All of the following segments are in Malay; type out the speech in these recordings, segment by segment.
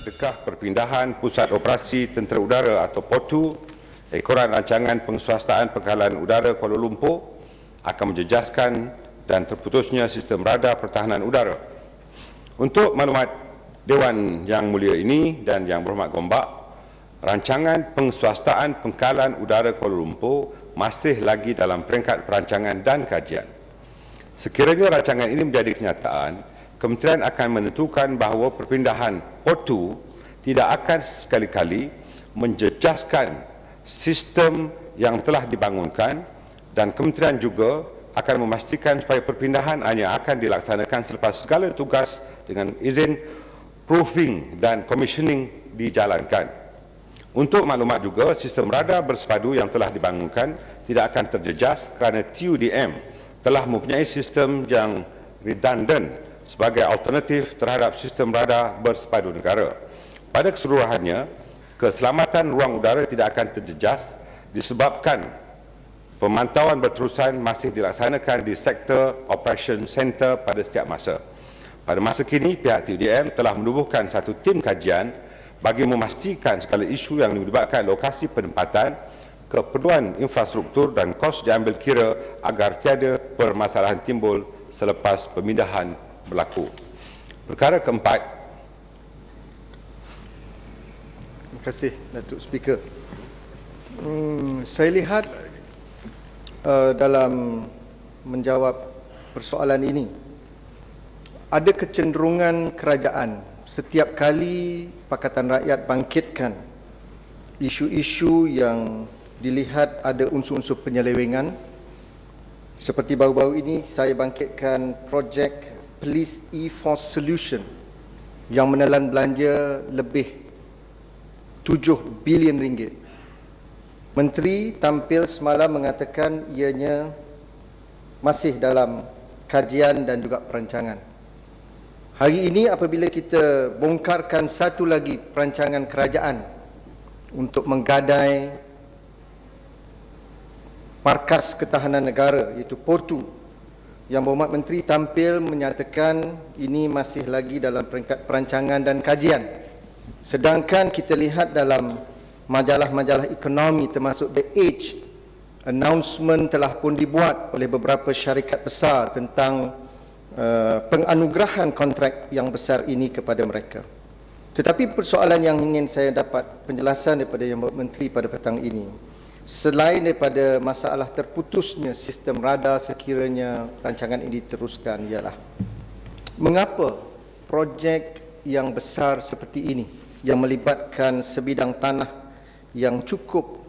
Adakah perpindahan Pusat Operasi Tentera Udara atau POTU, ekoran rancangan penguasaan penghalang udara Kuala Lumpur akan menjejaskan dan terputusnya sistem radar pertahanan udara? Untuk maklumat Dewan Yang Mulia ini dan Yang Berhormat Gombak, rancangan penguasaan penghalang udara Kuala Lumpur masih lagi dalam peringkat perancangan dan kajian. Sekiranya rancangan ini menjadi kenyataan, Kementerian akan menentukan bahawa perpindahan POTU tidak akan sekali-kali menjejaskan sistem yang telah dibangunkan, dan Kementerian juga akan memastikan supaya perpindahan hanya akan dilaksanakan selepas segala tugas dengan izin proofing dan commissioning dijalankan. Untuk maklumat juga, sistem radar bersepadu yang telah dibangunkan tidak akan terjejas kerana TUDM telah mempunyai sistem yang redundant sebagai alternatif terhadap sistem radar bersepadu negara. Pada keseluruhannya, keselamatan ruang udara tidak akan terjejas disebabkan pemantauan berterusan masih dilaksanakan di sektor Operation Center pada setiap masa. Pada masa kini, pihak TUDM telah menubuhkan satu tim kajian bagi memastikan segala isu yang melibatkan lokasi penempatan, keperluan infrastruktur dan kos diambil kira agar tiada permasalahan timbul selepas pemindahan berlaku. Perkara keempat. Terima kasih, Datuk Speaker. Saya lihat dalam menjawab persoalan ini, ada kecenderungan kerajaan setiap kali Pakatan Rakyat bangkitkan isu-isu yang dilihat ada unsur-unsur penyelewengan. Seperti baru-baru ini saya bangkitkan projek Police E-Force Solution yang menelan belanja lebih 7 bilion ringgit. Menteri tampil semalam mengatakan ianya masih dalam kajian dan juga perancangan. Hari ini apabila kita bongkarkan satu lagi perancangan kerajaan untuk menggadai Markas Ketahanan Negara iaitu POTU, Yang Berhormat Menteri tampil menyatakan ini masih lagi dalam peringkat perancangan dan kajian. Sedangkan kita lihat dalam majalah-majalah ekonomi termasuk The Age, announcement telah pun dibuat oleh beberapa syarikat besar tentang penganugerahan kontrak yang besar ini kepada mereka. Tetapi persoalan yang ingin saya dapat penjelasan daripada Yang Berhormat Menteri pada petang ini, selain daripada masalah terputusnya sistem radar sekiranya rancangan ini diteruskan, ialah mengapa projek yang besar seperti ini yang melibatkan sebidang tanah yang cukup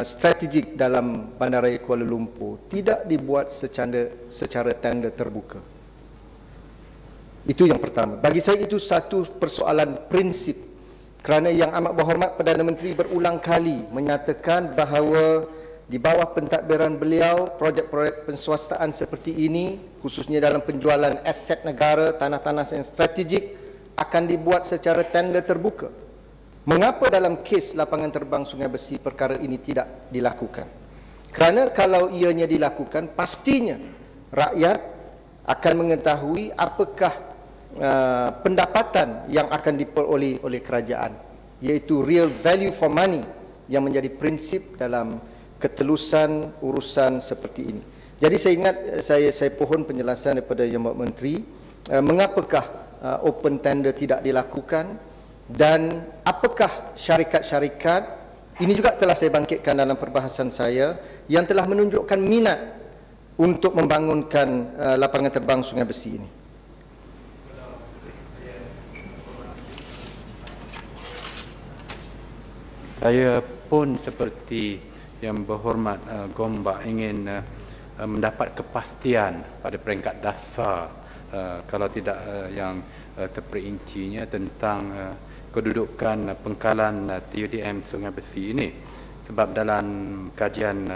strategik dalam Bandaraya Kuala Lumpur tidak dibuat secara tender terbuka. Itu yang pertama. Bagi saya itu satu persoalan prinsip, kerana Yang Amat Berhormat Perdana Menteri berulang kali menyatakan bahawa di bawah pentadbiran beliau, projek-projek penswastaan seperti ini, khususnya dalam penjualan aset negara, tanah-tanah yang strategik, akan dibuat secara tender terbuka. Mengapa dalam kes lapangan terbang Sungai Besi perkara ini tidak dilakukan? Kerana kalau ianya dilakukan, pastinya rakyat akan mengetahui apakah pendapatan yang akan diperoleh oleh kerajaan, iaitu real value for money yang menjadi prinsip dalam ketelusan urusan seperti ini. Jadi saya ingat saya pohon penjelasan daripada Yang Berhormat Menteri mengapakah open tender tidak dilakukan, dan apakah syarikat-syarikat ini juga telah saya bangkitkan dalam perbahasan saya yang telah menunjukkan minat untuk membangunkan lapangan terbang Sungai Besi ini. Saya pun seperti Yang Berhormat Gombak ingin mendapat kepastian pada peringkat dasar, kalau tidak yang terperincinya tentang kedudukan pengkalan TUDM Sungai Besi ini. Sebab dalam kajian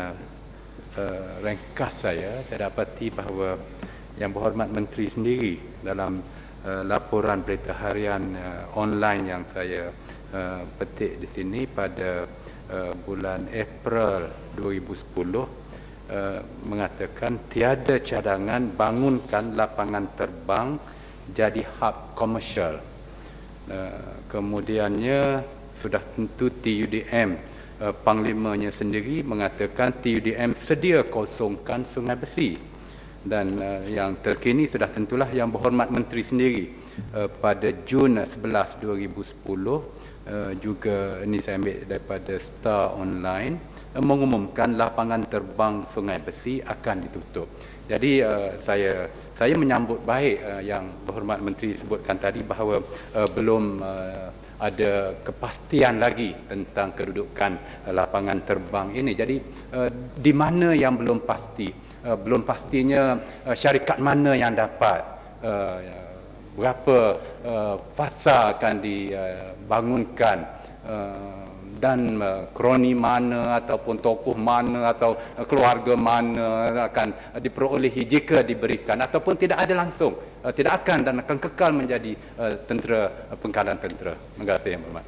ringkas saya dapati bahawa Yang Berhormat Menteri sendiri dalam laporan berita harian online yang saya petik di sini pada bulan April 2010 mengatakan tiada cadangan bangunkan lapangan terbang jadi hub komersial. Kemudiannya sudah tentu TUDM, Panglimanya sendiri mengatakan TUDM sedia kosongkan Sungai Besi. Dan yang terkini sudah tentulah Yang Berhormat Menteri sendiri pada Jun 11, 2010 juga ini saya ambil daripada Star Online mengumumkan lapangan terbang Sungai Besi akan ditutup. Jadi saya menyambut baik Yang Berhormat Menteri sebutkan tadi bahawa belum ada kepastian lagi tentang kedudukan lapangan terbang ini. Jadi di mana yang belum pasti? Belum pastinya syarikat mana yang dapat, berapa fasa akan dibangunkan, dan kroni mana ataupun tokoh mana atau keluarga mana akan diperolehi jika diberikan ataupun tidak ada langsung, tidak akan dan akan kekal menjadi tentera, pengkalan tentera. Terima kasih Yang Berhormat.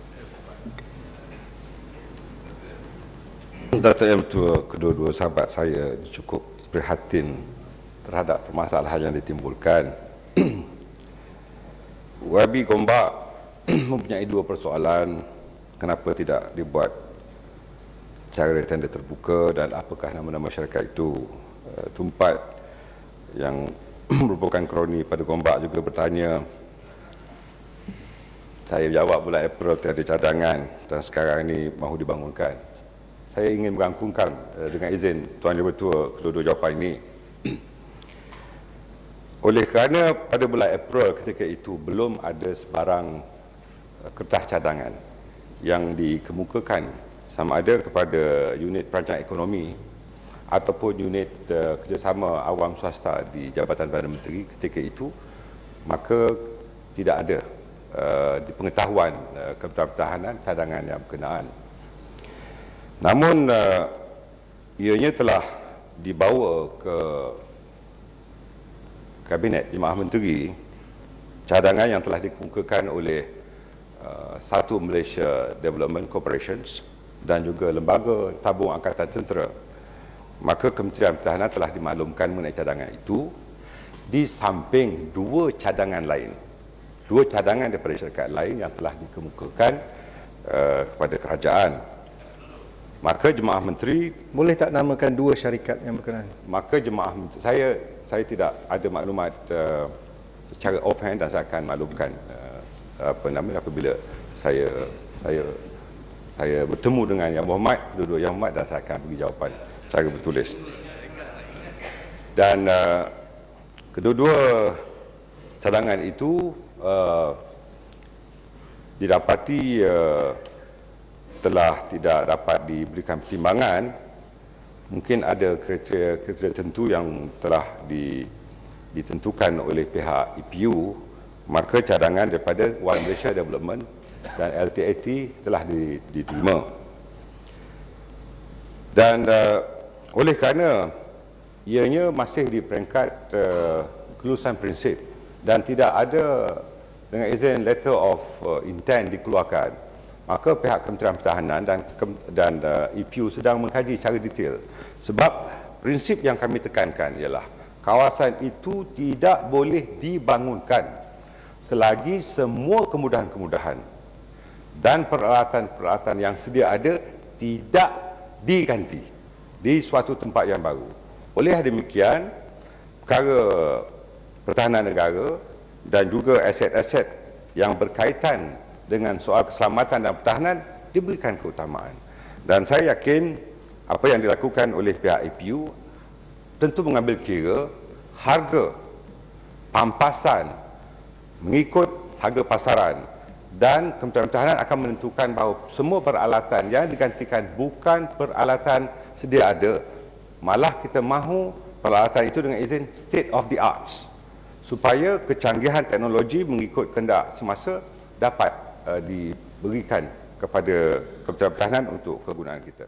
Datuk Yang Bertua, kedua-dua sahabat saya cukup prihatin terhadap permasalahan yang ditimbulkan. YB Gombak mempunyai dua persoalan. Kenapa tidak dibuat cara tender terbuka dan apakah nama-nama masyarakat itu? Tumpat yang merupakan kroni pada Gombak juga bertanya. Saya jawab bulan April tiada cadangan dan sekarang ini mahu dibangunkan. Saya ingin merangkumkan dengan izin Tuan Yang Bertua kedua-dua jawapan ini. Oleh kerana pada bulan April ketika itu belum ada sebarang kertas cadangan yang dikemukakan sama ada kepada unit perancang ekonomi ataupun unit kerjasama awam swasta di Jabatan Perdana Menteri ketika itu, maka tidak ada di pengetahuan Kementerian Pertahanan cadangan yang berkenaan. Namun ianya telah dibawa ke Kabinet Jemaah Menteri cadangan yang telah dikemukakan oleh Satu Malaysia Development Corporations dan juga Lembaga Tabung Angkatan Tentera. Maka Kementerian Pertahanan telah dimaklumkan mengenai cadangan itu di samping dua cadangan lain. Dua cadangan daripada syarikat lain yang telah dikemukakan kepada kerajaan. Maka Jemaah Menteri, Boleh tak namakan dua syarikat yang berkenaan? maka Jemaah Menteri, saya tidak ada maklumat secara offhand dan saya akan maklumkan apabila saya bertemu dengan Yang Berhormat, kedua-dua Yang Berhormat, dan saya akan beri jawapan secara bertulis. Dan kedua-dua cadangan itu didapati telah tidak dapat diberikan pertimbangan. Mungkin ada kriteria tertentu yang telah ditentukan oleh pihak EPU, maka cadangan daripada One Malaysia Development dan LTAT telah diterima. Dan oleh kerana ianya masih di peringkat kelulusan prinsip dan tidak ada dengan izin letter of intent dikeluarkan, maka pihak Kementerian Pertahanan dan EPU sedang mengkaji secara detail. Sebab prinsip yang kami tekankan ialah kawasan itu tidak boleh dibangunkan selagi semua kemudahan-kemudahan dan peralatan-peralatan yang sedia ada tidak diganti di suatu tempat yang baru. Oleh demikian, perkara pertahanan negara dan juga aset-aset yang berkaitan dengan soal keselamatan dan pertahanan diberikan keutamaan. Dan saya yakin apa yang dilakukan oleh pihak EPU tentu mengambil kira harga pampasan mengikut harga pasaran, dan Kementerian Pertahanan akan menentukan bahawa semua peralatan yang digantikan bukan peralatan sedia ada, malah kita mahu peralatan itu dengan izin state of the arts supaya kecanggihan teknologi mengikut kehendak semasa dapat diberikan kepada Kementerian Pertahanan untuk kegunaan kita.